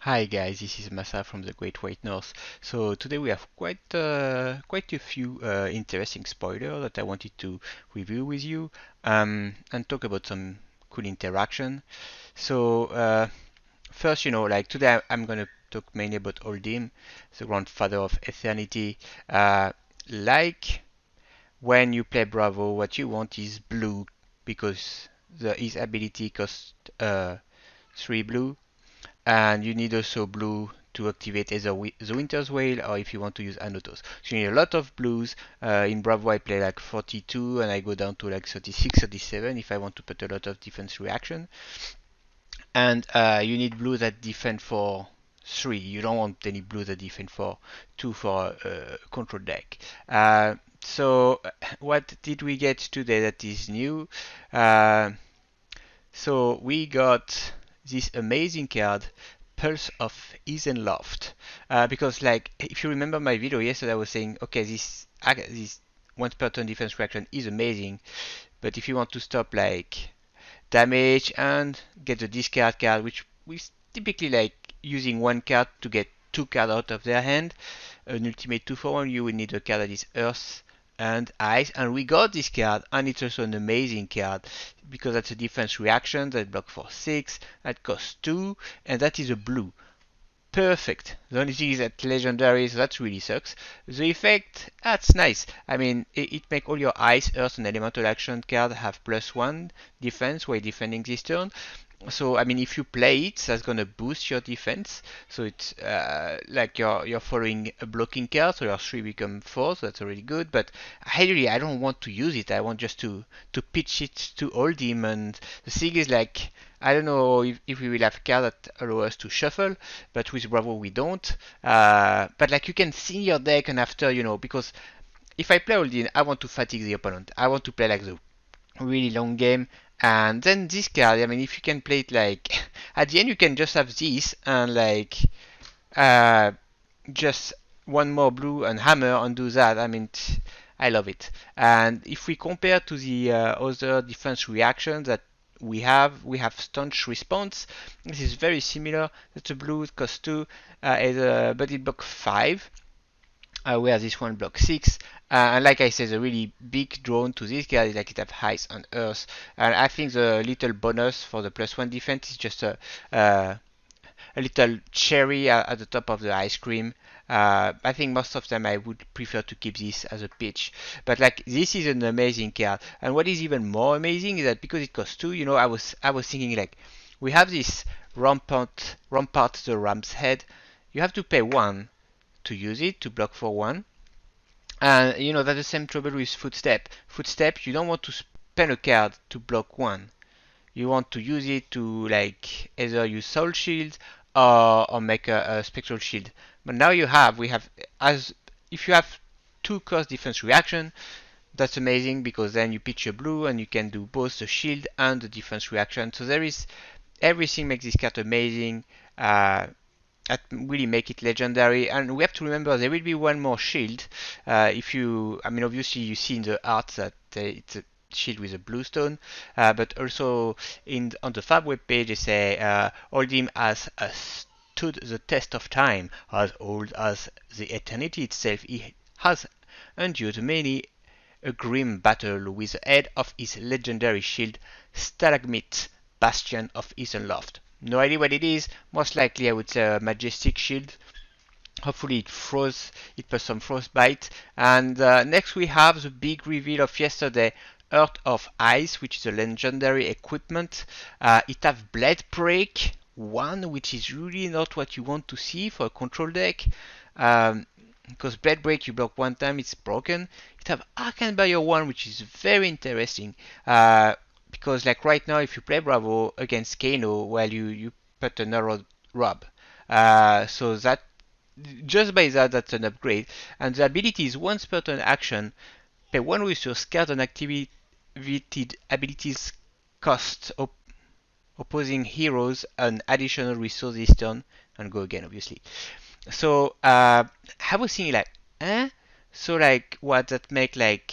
Hi guys, this is Masa from the Great White North. So today we have quite a few interesting spoilers that I wanted to review with you and talk about some cool interaction. So first, like today I'm gonna talk mainly about Oldim, the grandfather of Eternity. Uh, like when you play Bravo, what you want is blue because his ability costs 3 blue, and you need also blue to activate either the Winter's Whale or if you want to use Anotos. So you need a lot of blues. In Bravo I play like 42 and I go down to like 36, 37 if I want to put a lot of defense reaction. And you need blue that defend for 3. You don't want any blue that defend for 2 for control deck. So what did we get today that is new? Uh, so we got this amazing card, Pulse of Isenloft. Because like if you remember my video yesterday, I was saying, okay, this once per turn defense reaction is amazing, but if you want to stop like damage and get the discard card, which we typically like using one card to get 2 cards out of their hand, an ultimate 2 for 1, you will need a card that is Earth and Ice, and we got this card, and it's also an amazing card because that's a defense reaction that block for 6, that costs 2, and that is a blue. Perfect. The only thing is that legendary, so that really sucks. The effect, that's nice. I mean, it makes all your ice, earth, and elemental action card have +1 defense while defending this turn. So I mean, if you play it, that's gonna boost your defense. So it's like you're following a blocking card, so your 3 become 4. So that's already good. But I don't want to use it. I want just to pitch it to all demons. The thing is like, I don't know if we will have cards that allow us to shuffle, but with Bravo we don't. But like you can see your deck, and after because if I play Oldin, I want to fatigue the opponent. I want to play like the really long game. And then this card, I mean, if you can play it like at the end, you can just have this and like uh, just one more blue and hammer and do that. I mean, I love it. And if we compare to the other defense reactions that we have staunch response. This is very similar. That's a blue, it costs 2, but it blocks 5. Where this one blocks 6. And like I said, the really big drawn to this guy is like it have ice and earth. And I think the little bonus for the +1 defense is just a little cherry at the top of the ice cream. I think most of them I would prefer to keep this as a pitch. But like this is an amazing card. And what is even more amazing is that because it costs 2, I was thinking like we have this rampart the ram's head. You have to pay 1 to use it to block for 1. And that's the same trouble with footstep. Footstep, you don't want to spend a card to block 1. You want to use it to like either use soul shield or make a spectral shield. But now we have as if you have 2 cost defense reaction, that's amazing because then you pitch a blue and you can do both the shield and the defense reaction. So there is everything makes this card amazing. That really make it legendary. And we have to remember there will be one more shield. I mean, obviously you see in the art that it's a shield with a blue stone, but also on the Fab web page they say Oldim has stood the test of time, as old as the eternity itself. He has endured many a grim battle with the head of his legendary shield, Stalagmite, Bastion of Isenloft. No idea what it is. Most likely, I would say a majestic shield. Hopefully, it puts some frostbite. And next, we have the big reveal of yesterday. Earth of Ice, which is a legendary equipment. It has Blade Break 1, which is really not what you want to see for a control deck. Because Blade Break, you block 1 time, it's broken. It have Arcane Barrier 1, which is very interesting. Because like right now, if you play Bravo against Kano, well, you put another Rob. So that just by that's an upgrade. And the ability is once per turn action, pay 1 resource, card and activated abilities cost opposing heroes an additional resource this turn, and go again, obviously. So I was thinking like, eh? So like, what that make like?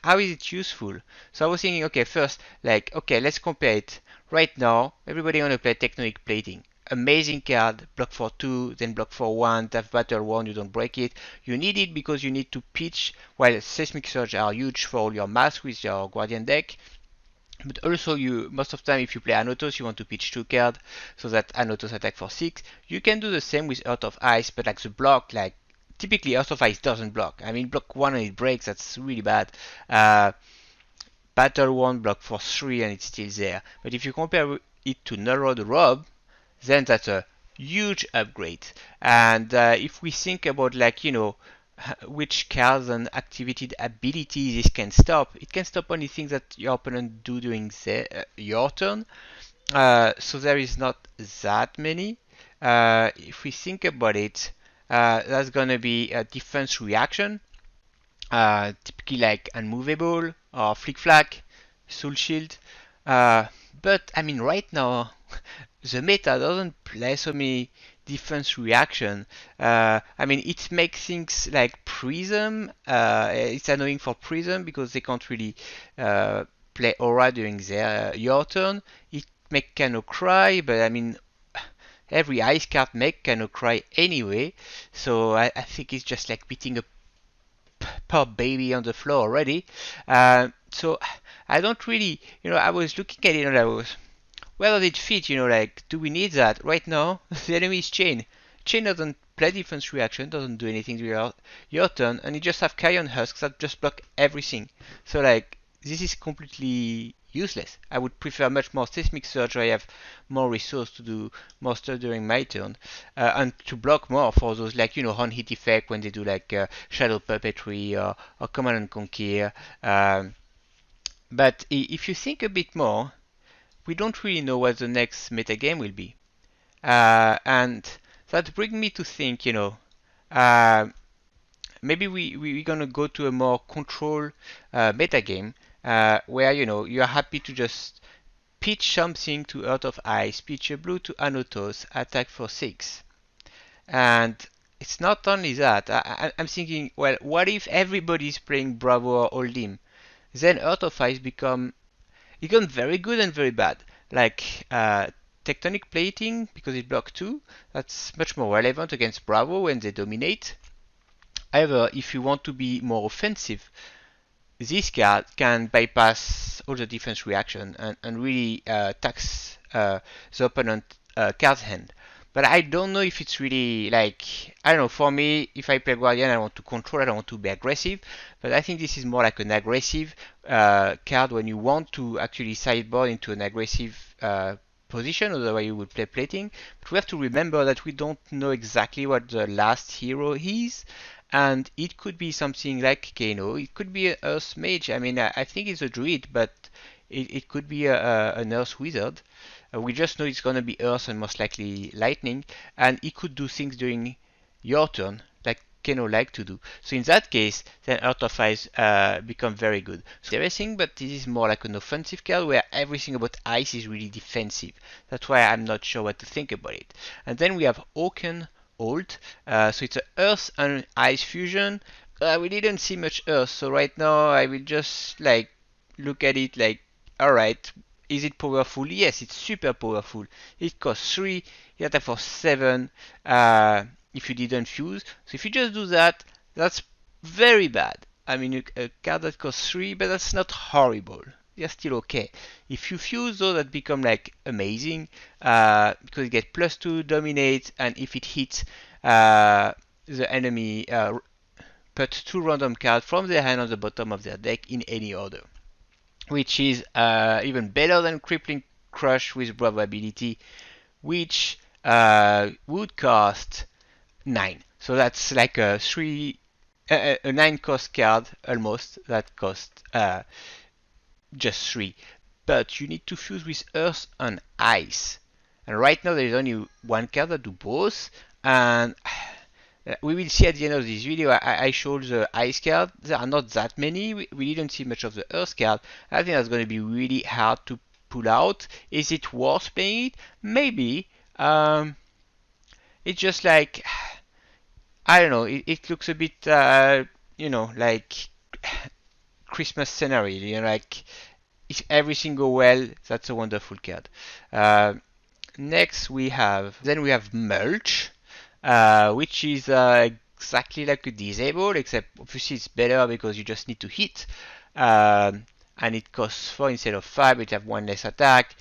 How is it useful? So I was thinking, okay, first, like, okay, let's compare it. Right now, everybody want to play tectonic plating. amazing card, block for 2, then block for 1, tough battle 1, you don't break it. You need it because you need to pitch, while Seismic Surge are huge for all your mass with your Guardian deck. But also, you most of the time, if you play Anotos, you want to pitch 2 cards so that Anotos attack for 6. You can do the same with Earth of Ice, but like the block, like typically Earth of Ice doesn't block. I mean, block 1 and it breaks, that's really bad. Battle 1 block for 3 and it's still there. But if you compare it to Null the Rob, then that's a huge upgrade. And if we think about, like, which cards and activated abilities this can stop, it can stop only things that your opponent do during your turn. So there is not that many. If we think about it, that's gonna be a defense reaction, typically like unmovable or flick flack, soul shield. But I mean, right now the meta doesn't play so many defense reaction. I mean, it makes things like Prism. It's annoying for Prism because they can't really play Aura during your turn. It make Kano cry, but I mean, every ice card make Kano cry anyway. So I think it's just like beating a poor baby on the floor already. So I don't really, I was looking at it and I was, where does it fit? Like, do we need that? Right now, the enemy is Chain. Chain doesn't play defense reaction, doesn't do anything to your turn, and you just have Carrion Husks that just block everything. So, like, this is completely useless. I would prefer much more Seismic Surge where I have more resource to do more stuff during my turn, and to block more for those, like, on hit effect when they do, like, Shadow Puppetry or Command and Conquer. But if you think a bit more, we don't really know what the next metagame will be. And that brings me to think, maybe we're going to go to a more control metagame where, you're happy to just pitch something to Earth of Ice, pitch a blue to Anotos, attack for 6. And it's not only that. I'm thinking, well, what if everybody's playing Bravo or Oldhim? Then Earth of Ice becomes very good and very bad. Like Tectonic Plating, because it blocks 2, that's much more relevant against Bravo when they dominate. However, if you want to be more offensive, this card can bypass all the defense reaction and really tax the opponent card's hand. But I don't know if it's really, like, I don't know, for me, if I play Guardian, I want to control, I don't want to be aggressive. But I think this is more like an aggressive card when you want to actually sideboard into an aggressive position, otherwise you would play plating. But we have to remember that we don't know exactly what the last hero is. And it could be something like Kano, it could be an Earth Mage. I mean, I think it's a Druid, but it could be an Earth Wizard. We just know it's going to be Earth and most likely Lightning, and it could do things during your turn, like Kano like to do. So in that case, then Earth of Ice become very good. So everything, but this is more like an offensive card where everything about Ice is really defensive. That's why I'm not sure what to think about it. And then we have Oaken Old. So it's a Earth and Ice fusion. We didn't see much Earth, so right now I will just like look at it like, alright, is it powerful? Yes, it's super powerful. It costs 3, you attack for 7 if you didn't fuse. So if you just do that, that's very bad. I mean, a card that costs 3, but that's not horrible. They're still okay. If you fuse, though, that become like amazing because you get +2 dominate, and if it hits the enemy, put 2 random cards from their hand on the bottom of their deck in any order, which is even better than Crippling Crush with Bravo ability, which would cost 9. So that's like a 9 cost card almost that costs just 3. But you need to fuse with Earth and Ice. And right now there is only one card that do both. And we will see at the end of this video. I showed the Ice card. There are not that many. We didn't see much of the Earth card. I think that's going to be really hard to pull out. Is it worth playing it? Maybe. It's just like, I don't know. It looks a bit, like Christmas scenery. Like, if everything go well, that's a wonderful card. Next we have mulch, which is exactly like a disable, except obviously it's better because you just need to hit, and it costs 4 instead of 5, but you have 1 less attack.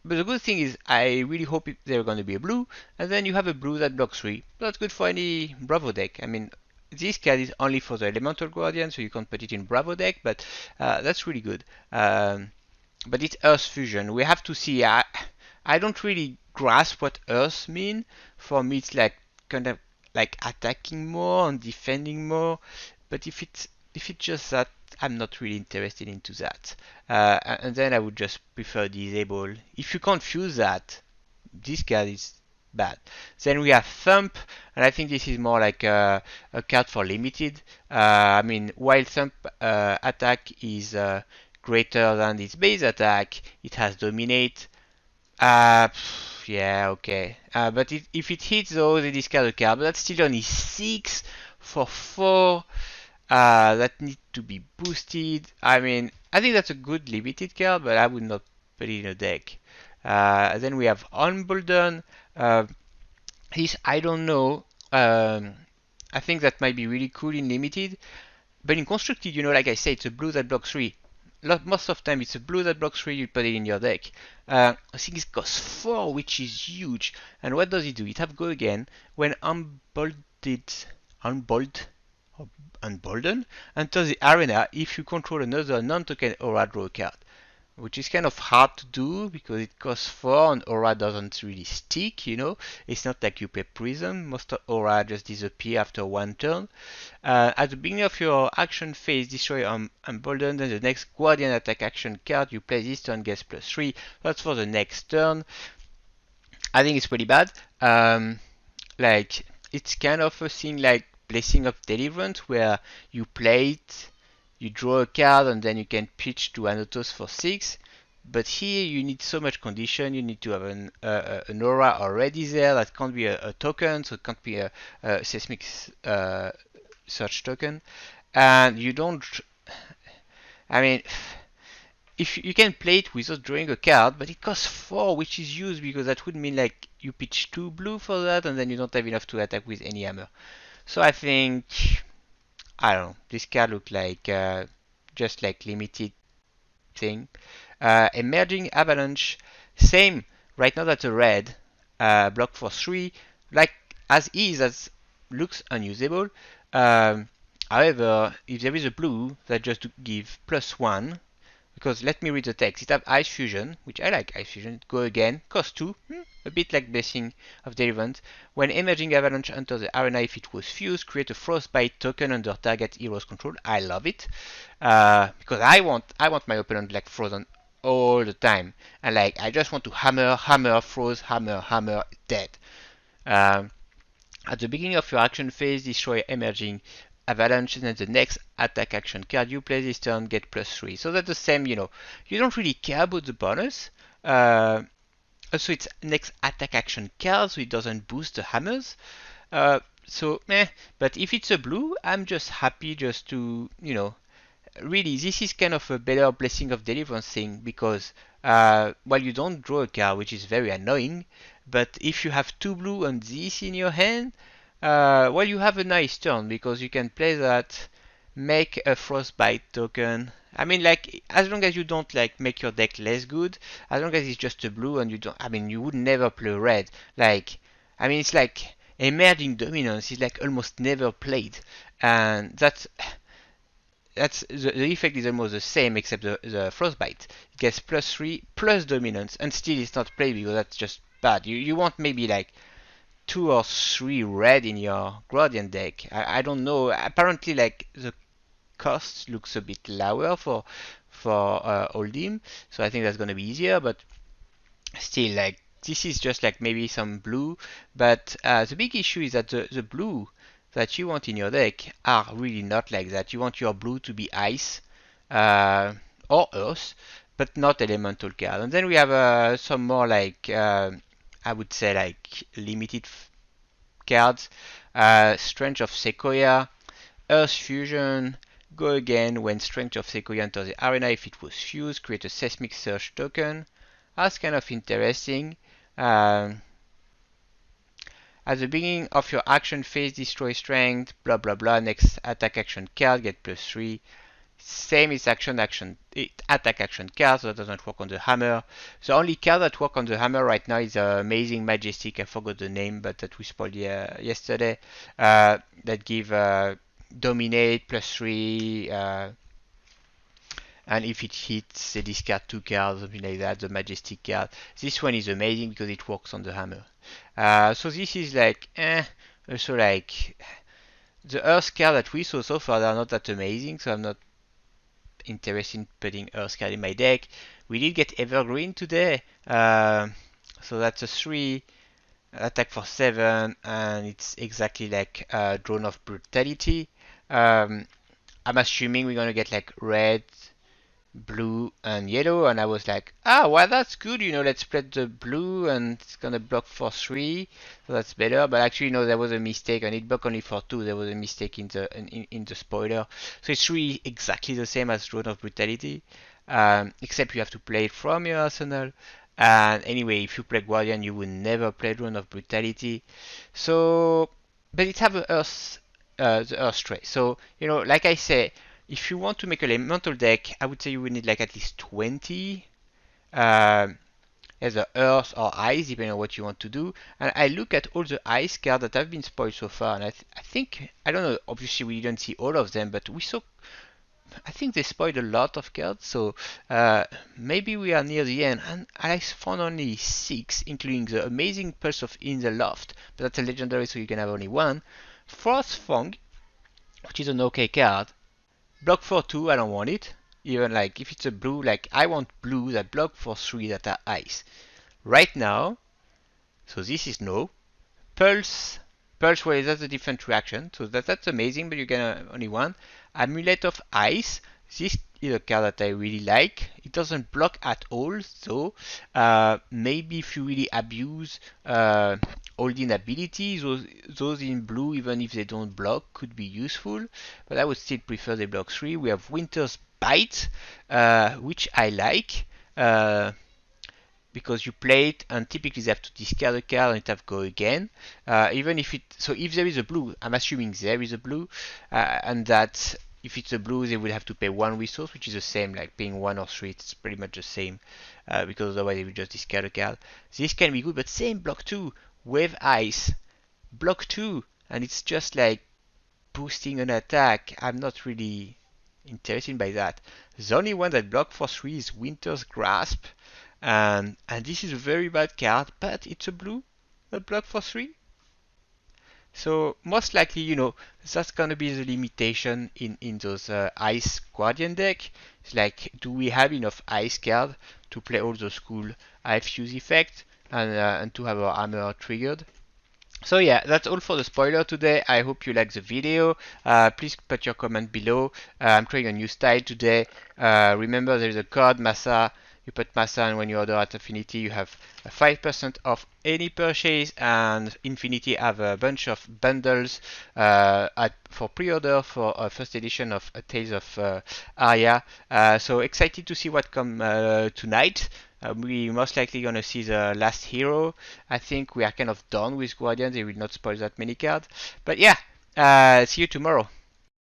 But the good thing is, I really hope they're going to be a blue, and then you have a blue that blocks 3. That's good for any Bravo deck. I mean, this card is only for the Elemental Guardian, so you can't put it in Bravo deck, but that's really good. But it's Earth Fusion. We have to see. I don't really grasp what Earth mean. For me, it's like kind of like attacking more and defending more. But if it's just that, I'm not really interested into that. And then I would just prefer disable. If you can't fuse that, this card is bad. Then we have Thump, and I think this is more like a card for limited. I mean, while Thump attack is greater than its base attack, it has Dominate. Yeah, okay. But if it hits though, they discard a card. But that's still only 6 for 4. That need to be boosted. I mean, I think that's a good limited card, but I would not put it in a deck. Then we have Unbolden. This, I don't know. I think that might be really cool in limited. But in constructed, like I said, it's a blue that blocks 3. Most of the time, it's a blue that blocks 3, you put it in your deck. I think it costs 4, which is huge. And what does it do? It have go again. When unbolden, enter the arena if you control another non-token aura, draw a card. Which is kind of hard to do because it costs 4 and aura doesn't really stick, It's not like you play Prism. Most of aura just disappear after 1 turn. At the beginning of your action phase, destroy Emboldened, then the next Guardian attack action card you play this turn gets +3. That's for the next turn. I think it's pretty bad. Like, it's kind of a thing like Blessing of Deliverance where you play it, you draw a card, and then you can pitch to Anotos for 6. But here you need so much condition. You need to have an aura already there. That can't be a token, so it can't be a seismic search token. And you don't. I mean, if you can play it without drawing a card, but it costs 4, which is used because that would mean like you pitch 2 blue for that, and then you don't have enough to attack with any hammer. So I think, I don't know, this card looked like just like limited thing. Emerging Avalanche, same. Right now that's a red, block for 3, like as is, that looks unusable. However, if there is a blue that just to give +1, because let me read the text. It have Ice Fusion, which I like Ice Fusion. Go again, cost 2, a bit like Blessing of Deliverance. When Emerging Avalanche enters the arena, if it was fused, create a Frostbite token under target hero's control. I love it, because I want my opponent like frozen all the time, and like I just want to hammer, froze, hammer, dead. At the beginning of your action phase, destroy Emerging Avalanche, and then the next attack action card you play this turn get +3. So that's the same, you don't really care about the bonus. Also, it's next attack action card, so it doesn't boost the hammers. So, meh. But if it's a blue, I'm just happy just to, really, this is kind of a better Blessing of Deliverance thing because, well, you don't draw a card, which is very annoying. But if you have 2 blue and this in your hand, well, you have a nice turn because you can play that, make a Frostbite token. I mean, like, as long as you don't like make your deck less good, as long as it's just a blue and you don't, I mean, you would never play red. Like, I mean, it's like Emerging Dominance is like almost never played, and that's the effect is almost the same except the Frostbite. It gets +3 plus Dominance, and still it's not played because that's just bad. You want maybe like 2 or 3 red in your Guardian deck. I don't know. Apparently, like the cost looks a bit lower for Oldhim, so I think that's gonna be easier. But still, like this is just like maybe some blue. But the big issue is that the blue that you want in your deck are really not like that. You want your blue to be ice or earth, but not elemental card. And then we have some more like I would say like limited cards. Strength of Sequoia, Earth Fusion, go again when Strength of Sequoia enters the arena if it was fused, create a Seismic Surge token. That's kind of interesting. Um, at the beginning of your action phase, destroy strength, blah blah blah. Next attack action card, get +3. Same is attack action card, so that doesn't work on the hammer. The only card that works on the hammer right now is Amazing Majestic. I forgot the name, but that we spoiled yesterday. That give dominate +3. And if it hits, they discard 2 cards, something like that, the Majestic card. This one is amazing because it works on the hammer. So this is like, also like, the Earth card that we saw so far, they are not that amazing, so I'm not interested in putting Earth card in my deck. We did get Evergreen today, so that's a 3, attack for 7, and it's exactly like Drone of Brutality. I'm assuming we're gonna get like red, blue and yellow, and I was like, well, that's good, let's spread the blue and it's gonna block for 3, so that's better. But actually no, there was a mistake, and it blocked only for 2. There was a mistake in the spoiler, so it's really exactly the same as Drone of Brutality, except you have to play it from your arsenal. And anyway, if you play Guardian, you would never play Drone of Brutality. So, but it have the Earth trait. So like I say, if you want to make an elemental deck, I would say you would need like at least 20, either Earth or Ice, depending on what you want to do. And I look at all the Ice cards that have been spoiled so far, and I think, I don't know, obviously we didn't see all of them, but we saw, I think they spoiled a lot of cards, so maybe we are near the end. And I found only 6, including the amazing Pulse of Isenloft, but that's a legendary, so you can have only 1. Frostfang, which is an okay card. Block for 2, I don't want it. Even like if it's a blue, like I want blue that block for 3 that are ice. Right now, so this is no. Pulse, well, that's a different reaction. So that's amazing, but you get only 1. Amulet of Ice. This is a card that I really like. It doesn't block at all, so maybe if you really abuse holding ability, those in blue, even if they don't block, could be useful. But I would still prefer they block 3. We have Winter's Bite, which I like. Because you play it and typically they have to discard a card and it have to go again. Even if if there is a blue, I'm assuming there is a blue, and that if it's a blue, they will have to pay 1 resource, which is the same, like paying 1 or 3. It's pretty much the same, because otherwise they will just discard a card. This can be good, but same block 2, Wave Ice, block 2, and it's just like boosting an attack. I'm not really interested by that. The only one that block for 3 is Winter's Grasp, and this is a very bad card, but it's a blue that block for 3. So most likely, that's gonna be the limitation in those Ice Guardian deck. It's like, do we have enough Ice card to play all those cool fuse effect and to have our armor triggered? So yeah, that's all for the spoiler today. I hope you liked the video. Please put your comment below. I'm trying a new style today. Remember, there's a code MASA. You put MASA, and when you order at Affinity, you have 5% off any purchase, and Infinity have a bunch of bundles for pre-order for first edition of Tales of Aria. So excited to see what come tonight. We most likely gonna see the last hero. I think we are kind of done with Guardians. They will not spoil that many cards. But yeah, see you tomorrow.